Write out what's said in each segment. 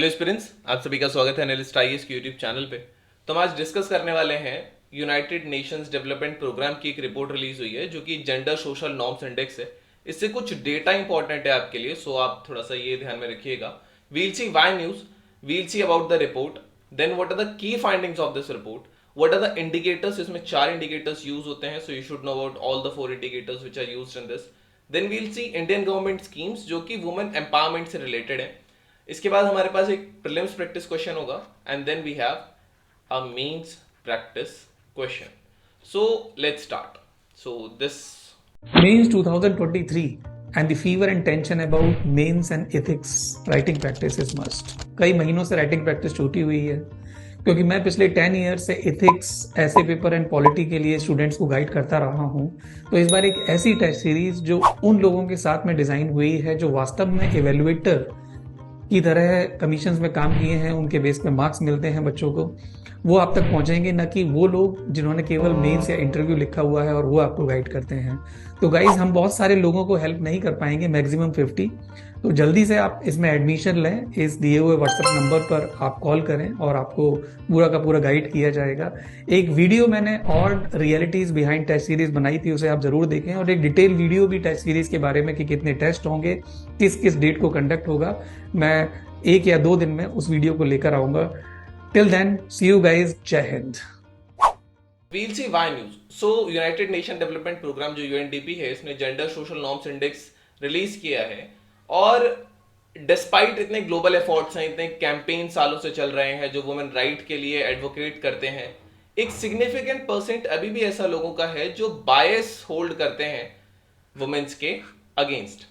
Hello students, आप सभी का स्वागत है एनालिस्ट आईएएस के यूट्यूब चैनल पे। तो हम आज डिस्कस करने वाले हैं यूनाइटेड नेशंस डेवलपमेंट प्रोग्राम की एक रिपोर्ट रिलीज हुई है जो कि जेंडर सोशल नॉर्म्स इंडेक्स है। इससे कुछ डेटा इंपॉर्टेंट है आपके लिए, सो आप थोड़ा सा ये ध्यान में रखिएगा। We'll see why news, we'll see about the report, then what are the key findings of this report, what are the indicators. इसमें 4 इंडिकेटर्स यूज होते हैं, so you should know about all the 4 indicators which are used in this. Then we'll see Indian government schemes जो कि women empowerment से related है। इसके बाद हमारे पास एक प्रीलिम्स प्रैक्टिस क्वेश्चन होगा and then we have a mains practice question. So let's start. So this Mains 2023 and the fever and tension about mains and ethics writing practice is must. कई महीनों से राइटिंग प्रैक्टिस छूटी हुई है क्योंकि मैं पिछले 10 ईयर्स से एथिक्स ऐसे पेपर एंड पॉलिटी के लिए स्टूडेंट्स को गाइड करता रहा हूं। तो इस बार एक ऐसी टेस्ट सीरीज जो उन लोगों के साथ में डिजाइन हुई है जो वास्तव में इवेलुएटर की तरह कमीशन में काम किए हैं, उनके बेस पे मार्क्स मिलते हैं बच्चों को, वो आप तक पहुंचेंगे, न कि वो लोग जिन्होंने केवल मेंस या इंटरव्यू लिखा हुआ है और वो आपको गाइड करते हैं। तो गाइज हम बहुत सारे लोगों को हेल्प नहीं कर पाएंगे, मैक्सिमम 50। तो जल्दी से आप इसमें एडमिशन लें, इस दिए हुए व्हाट्सएप नंबर पर आप कॉल करें और आपको पूरा का पूरा गाइड किया जाएगा। एक वीडियो मैंने और रियलिटीज बिहाइंड टेस्ट सीरीज बनाई थी, उसे आप जरूर देखें, और एक डिटेल वीडियो भी टेस्ट सीरीज के बारे में कि कितने टेस्ट होंगे, किस किस डेट को कंडक्ट होगा, मैं 1 या 2 दिन में उस वीडियो को लेकर आऊंगा। Till then see you guys, जय हिंद। We'll see why news. So United Nation Development Programme जो यूएनडीपी है, इसने gender social norms index release किया है। और डिस्पाइट इतने ग्लोबल एफर्ट्स हैं, इतने कैंपेन सालों से चल रहे हैं जो वुमेन राइट के लिए एडवोकेट करते हैं, एक सिग्निफिकेंट परसेंट अभी भी ऐसा लोगों का है जो बायस होल्ड करते हैं वुमेन्स के अगेंस्ट।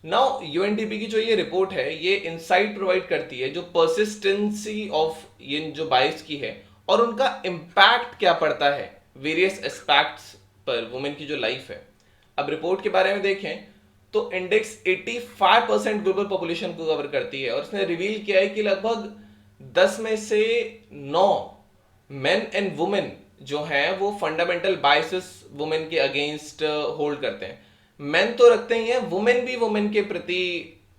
नाउ यूएनडीपी की जो ये रिपोर्ट है, ये इंसाइट प्रोवाइड करती है जो परसिस्टेंसी ऑफ ये जो बायस की है और उनका इम्पैक्ट क्या पड़ता है वेरियस एस्पेक्ट्स पर वुमेन की जो लाइफ है। अब रिपोर्ट के बारे में देखें तो इंडेक्स 85% ग्लोबल पॉपुलेशन को कवर करती है और इसने रिवील किया है कि लगभग 10 में से 9 मेन एंड वुमेन जो हैं वो फंडामेंटल बायसेस वुमेन के अगेंस्ट होल्ड करते हैं। मेन तो रखते ही हैं, वुमेन भी वुमेन के प्रति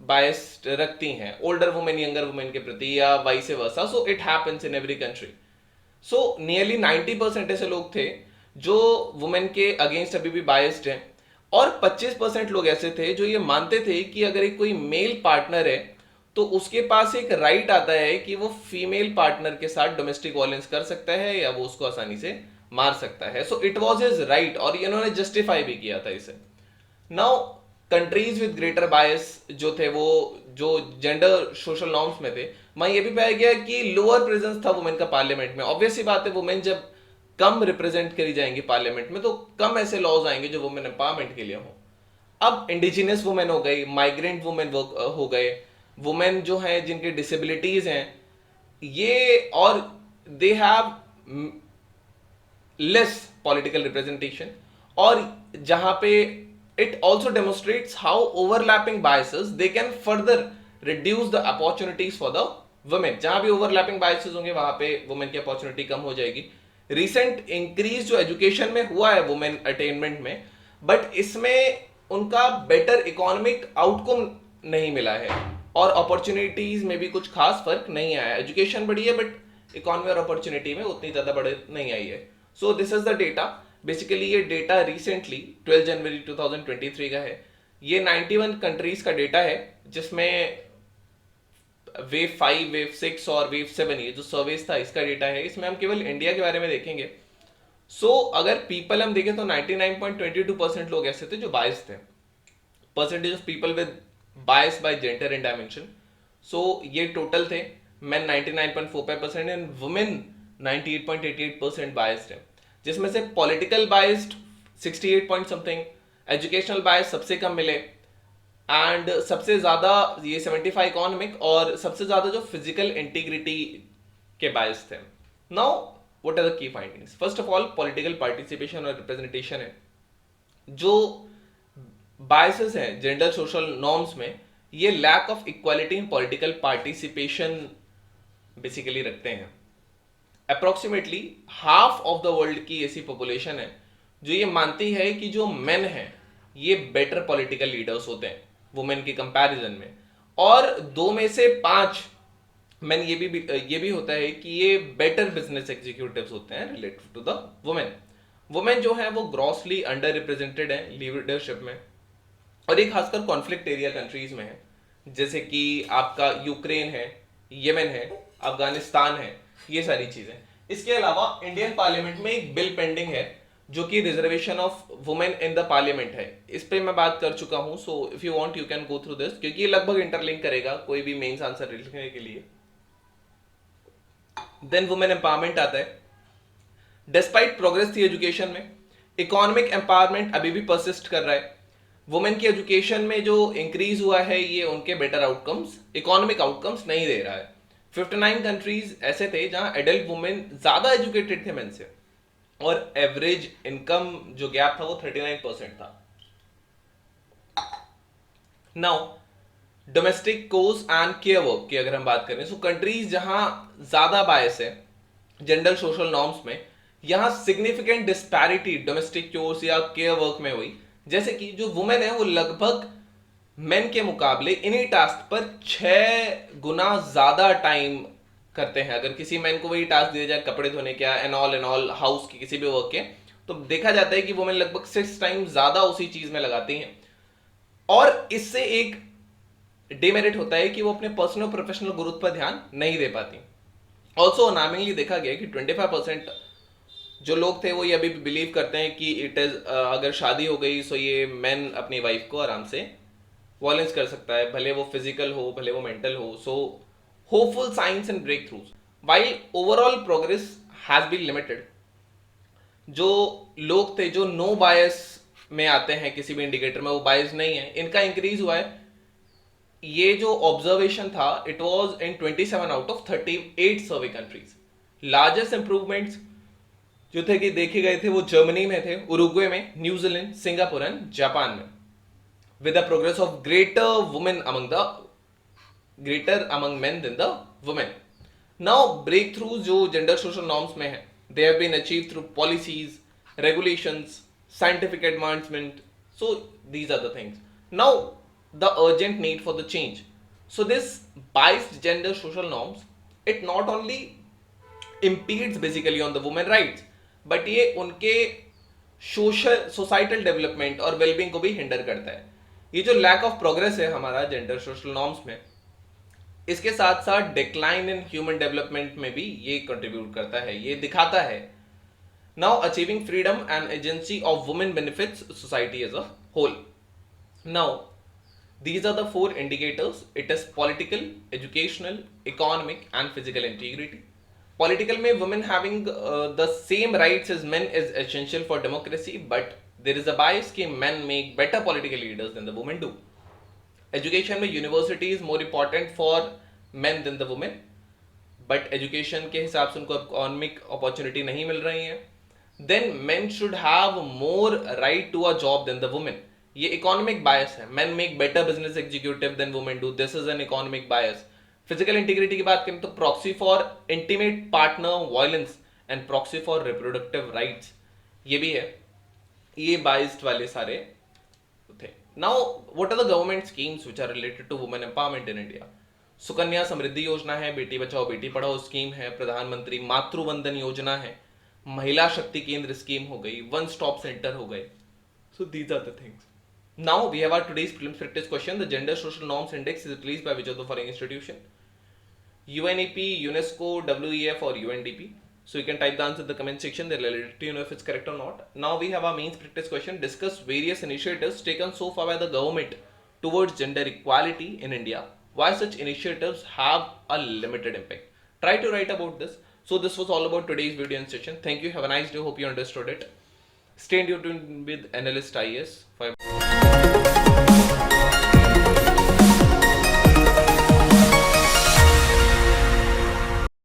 बायस रखती हैं, ओल्डर वुमेन यंगर वुमेन के प्रति या vice versa. So it happens in every country. So nearly 90% ऐसे लोग थे जो वुमेन के अगेंस्ट अभी भी बायस्ड हैं, और 25% लोग ऐसे थे जो ये मानते थे कि अगर एक कोई मेल पार्टनर है तो उसके पास एक राइट आता है कि वो फीमेल पार्टनर के साथ डोमेस्टिक वायलेंस कर सकता है या वो उसको आसानी से मार सकता है। So it was his right और इन्होंने जस्टिफाई भी किया था इसे। नाउ कंट्रीज विद ग्रेटर बायस जो थे, वो जो जेंडर सोशल नॉर्म्स में थे, वहां ये भी पाया गया कि लोअर प्रेजेंस था वुमेन का पार्लियामेंट में। ऑब्वियस सी बात है, वुमेन जब कम रिप्रेजेंट करी जाएंगी पार्लियामेंट में तो कम ऐसे लॉज आएंगे जो वुमेन एम्पावरमेंट के लिए हो। अब इंडिजिनियस वुमेन हो गई, माइग्रेंट वुमेन हो गए, वुमेन जो हैं जिनके डिसेबिलिटीज हैं, ये और they have less political representation. और जहां पे it also demonstrates how overlapping biases they can further reduce the opportunities for the women. जहां भी ओवरलैपिंग बायसेस होंगे वहां पे वुमेन की अपॉर्चुनिटी कम हो जाएगी। रिसेंट इंक्रीज जो एजुकेशन में हुआ है वुमेन अटेनमेंट में, बट इसमें उनका बेटर इकोनॉमिक आउटकम नहीं मिला है और अपॉर्चुनिटीज में भी कुछ खास फर्क नहीं आया। एजुकेशन बढ़ी है बट इकोनॉमी और अपॉर्चुनिटी में उतनी ज्यादा बढ़ नहीं आई है। So this is the data. Basically ये डेटा रिसेंटली 12 जनवरी 2023 का है। ये 91 कंट्रीज का डेटा है जिसमें वेव 5, वेव 6 और वेव 7 ये जो सर्वेस था इसका डेटा है। इसमें हम केवल इंडिया के बारे में देखेंगे। अगर पीपल हम देखें तो 99.22% लोग ऐसे थे जो बायस थे। Percentage of people with bias by gender and dimension, ये टोटल थे। मेन 99.45% एंड वुमेन 98.88% बायस्ड है, जिसमें से political biased 68 point something, educational bias सबसे कम मिले, एंड सबसे ज्यादा ये 75 इकोनॉमिक, और सबसे ज्यादा जो फिजिकल इंटीग्रिटी के बायस थे। Now what are the key findings? First of all, political participation और रिप्रेजेंटेशन है। जो बायसेस हैं जेंडर सोशल नॉर्म्स में, ये lack of equality in political participation basically रखते हैं। Approximately half of the world की ऐसी पॉपुलेशन है जो ये मानती है कि जो मेन हैं ये बेटर पॉलिटिकल लीडर्स होते हैं वुमेन के कंपैरिजन में, और 2 में से 5 मैन ये भी होता है कि ये बेटर बिजनेस एग्जीक्यूटिव्स होते हैं related to the women. Women जो है वो ग्रॉसली अंडर रिप्रेजेंटेड है लीडरशिप में, और ये खासकर कॉन्फ्लिक्ट एरिया कंट्रीज में है, जैसे कि आपका यूक्रेन है, येमेन है, अफगानिस्तान है, ये सारी चीजें। इसके अलावा इंडियन पार्लियामेंट में एक बिल पेंडिंग है जो कि reservation of women in the parliament है। इस पे मैं बात कर चुका हूं, so if you want you can go through this, क्योंकि ये लगभग इंटरलिंक करेगा कोई भी मेंस आंसर लिखने के लिए। देन वुमेन एम्पावरमेंट आता है। डिस्पाइट प्रोग्रेस थी एजुकेशन में, इकोनॉमिक एम्पावरमेंट अभी भी परसिस्ट कर रहा है। वुमेन की एजुकेशन में जो इंक्रीज हुआ है ये उनके बेटर आउटकम्स, इकोनॉमिक आउटकम्स नहीं दे रहा है। 59 कंट्रीज ऐसे थे जहां एडल्ट वुमेन ज्यादा एजुकेटेड थे मेन से, और एवरेज इनकम जो गैप था वो 39% था। Now domestic course and care work की अगर हम बात करें, सो कंट्रीज जहां ज्यादा बायस है जेंडर सोशल नॉर्म्स में, यहां सिग्निफिकेंट डिस्पैरिटी डोमेस्टिक कोर्स या केयर वर्क में हुई। जैसे कि जो वुमेन है वो लगभग मेन के मुकाबले इन्हीं टास्क पर 6 गुना ज्यादा टाइम करते हैं। अगर किसी मैन को वही टास्क दिया जाए कपड़े धोने का एंड ऑल हाउस की किसी भी वर्क के, तो देखा जाता है कि वुमेन लगभग 6 टाइम ज्यादा उसी चीज में लगाती हैं। और इससे एक डिमेरिट होता है कि वो अपने पर्सनल प्रोफेशनल ग्रोथ पर ध्यान नहीं दे पाती। ऑल्सो अनार्मिंगली देखा गया कि 25% जो लोग थे वो ये अभी भी बिलीव करते हैं कि इट इज अगर शादी हो गई सो ये मैन अपनी वाइफ को आराम से वॉयलेंस कर सकता है, भले वो फिजिकल हो भले वो मेंटल हो। So hopeful signs and breakthroughs while overall progress has been limited. जो लोग थे जो नो बायस में आते हैं किसी भी इंडिकेटर में, वो बायस नहीं है, इनका इंक्रीज हुआ है। ये जो ऑब्जर्वेशन था it was in 27 out of 38 survey countries. Largest improvements जो थे कि देखे गए थे वो जर्मनी में थे, उरुग्वे में, न्यूजीलैंड, सिंगापुर एंड जापान में, with the progress of greater among men than the women. Now breakthroughs जो gender social norms में है, they have been achieved through policies, regulations, scientific advancement. So these are the things. Now the urgent need for the change. So this biased gender social norms, it not only impedes basically on the women rights, but ये उनके societal development और wellbeing को भी hinder करता है। ये जो lack of progress है हमारा जेंडर सोशल नॉर्म्स में, इसके साथ साथ डिक्लाइन इन ह्यूमन डेवलपमेंट में भी ये कंट्रीब्यूट करता है, ये दिखाता है। Now achieving freedom and agency of women benefits society as a whole. Now these are the 4 indicators. It is political, educational, economic and physical integrity. Political में women having the same rights as men is essential for democracy, but there is a bias कि men make better political leaders than the women do. Education में university is more important for men than the women, but education के हिसाब से उनको economic opportunity नहीं मिल रही है। Then men should have more right to a job than the women. ये economic बायस है, men make better business executive than women do. This is an economic bias. Physical integrity की बात करें तो proxy for intimate partner violence and proxy for reproductive rights, ये भी है। ये बाइस्ड वाले सारे थे। Now what are the government schemes which are related to women empowerment in India? Sukanya Samriddhi Yojana है, बेटी बचाओ बेटी पढ़ाओ स्कीम है, प्रधानमंत्री मातृ वंदन योजना है, महिला शक्ति केंद्र स्कीम हो गई, वन स्टॉप सेंटर हो गए। So these are the things. Now we have our today's prelims practice question. The Gender Social Norms Index is released by which of the following institution? UNEP, UNESCO, WEF or UNDP. So you can type the answer in the comment section. They'll let you know if it's correct or not. Now we have our mains practice question. Discuss various initiatives taken so far by the government towards gender equality in India. Why such initiatives have a limited impact? Try to write about this. So this was all about today's video and session. Thank you. Have a nice day. Hope you understood it. Stay tuned with Analyst IAS.